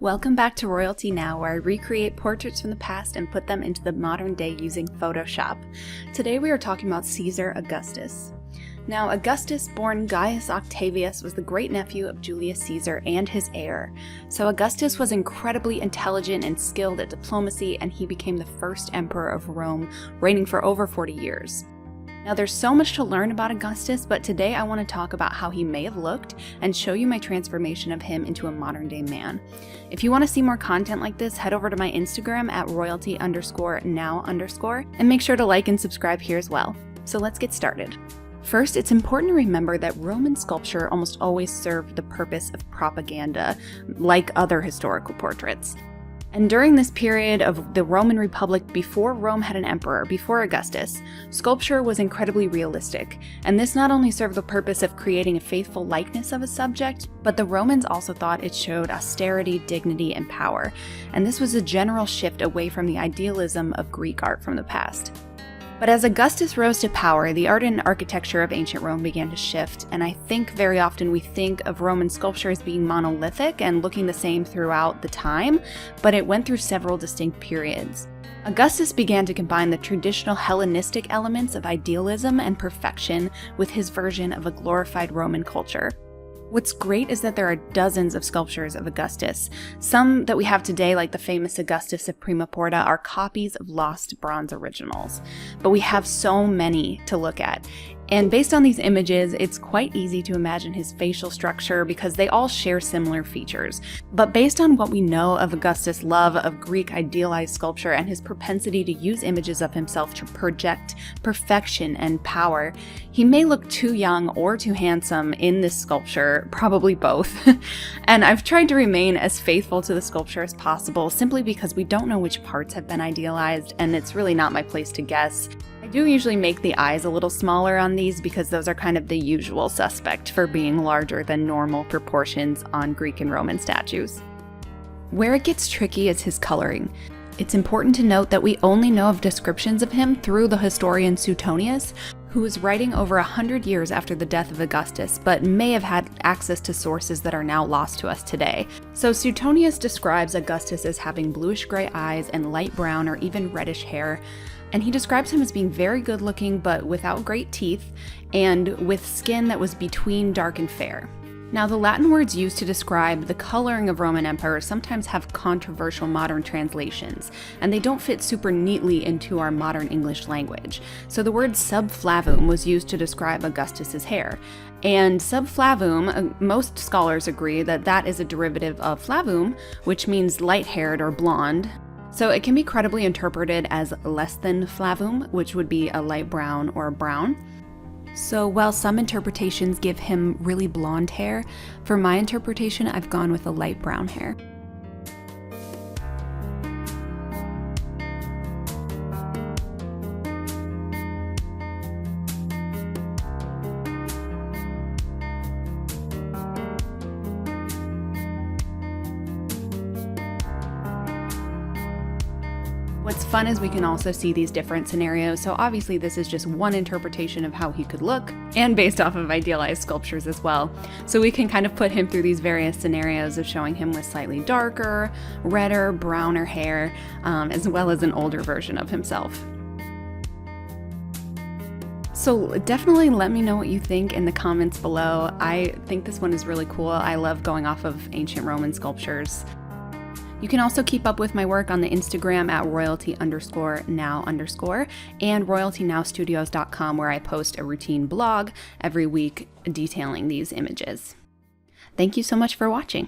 Welcome back to Royalty Now, where I recreate portraits from the past and put them into the modern day using Photoshop. Today we are talking about Caesar Augustus. Now, Augustus, born Gaius Octavius, was the great-nephew of Julius Caesar and his heir. So Augustus was incredibly intelligent and skilled at diplomacy, and he became the first emperor of Rome, reigning for over 40 years. Now, there's so much to learn about Augustus, but today I want to talk about how he may have looked and show you my transformation of him into a modern-day man. If you want to see more content like this, head over to my Instagram at royalty_now_ and make sure to like and subscribe here as well. So let's get started. First, it's important to remember that Roman sculpture almost always served the purpose of propaganda, like other historical portraits. And during this period of the Roman Republic, before Rome had an emperor, before Augustus, sculpture was incredibly realistic. And this not only served the purpose of creating a faithful likeness of a subject, but the Romans also thought it showed austerity, dignity, and power. And this was a general shift away from the idealism of Greek art from the past. But as Augustus rose to power, the art and architecture of ancient Rome began to shift, and I think very often we think of Roman sculpture as being monolithic and looking the same throughout the time, but it went through several distinct periods. Augustus began to combine the traditional Hellenistic elements of idealism and perfection with his version of a glorified Roman culture. What's great is that there are dozens of sculptures of Augustus. Some that we have today, like the famous Augustus of Prima Porta, are copies of lost bronze originals. But we have so many to look at. And based on these images, it's quite easy to imagine his facial structure because they all share similar features. But based on what we know of Augustus' love of Greek idealized sculpture and his propensity to use images of himself to project perfection and power, he may look too young or too handsome in this sculpture, probably both. And I've tried to remain as faithful to the sculpture as possible simply because we don't know which parts have been idealized, and it's really not my place to guess. I do usually make the eyes a little smaller on these because those are kind of the usual suspect for being larger than normal proportions on Greek and Roman statues. Where it gets tricky is his coloring. It's important to note that we only know of descriptions of him through the historian Suetonius, who was writing over 100 years after the death of Augustus, but may have had access to sources that are now lost to us today. So Suetonius describes Augustus as having bluish-gray eyes and light brown or even reddish hair, and he describes him as being very good looking but without great teeth, and with skin that was between dark and fair. Now, the Latin words used to describe the coloring of Roman emperors sometimes have controversial modern translations, and they don't fit super neatly into our modern English language. So the word subflavum was used to describe Augustus's hair. And subflavum, most scholars agree that that is a derivative of flavum, which means light-haired or blonde. So it can be credibly interpreted as less than flavum, which would be a light brown or brown. So while some interpretations give him really blonde hair, for my interpretation, I've gone with a light brown hair. What's fun is we can also see these different scenarios, so obviously this is just one interpretation of how he could look, and based off of idealized sculptures as well. So we can kind of put him through these various scenarios of showing him with slightly darker, redder, browner hair, as well as an older version of himself. So definitely let me know what you think in the comments below. I think this one is really cool. I love going off of ancient Roman sculptures. You can also keep up with my work on the Instagram at royalty_now_ and royaltynowstudios.com, where I post a routine blog every week detailing these images. Thank you so much for watching.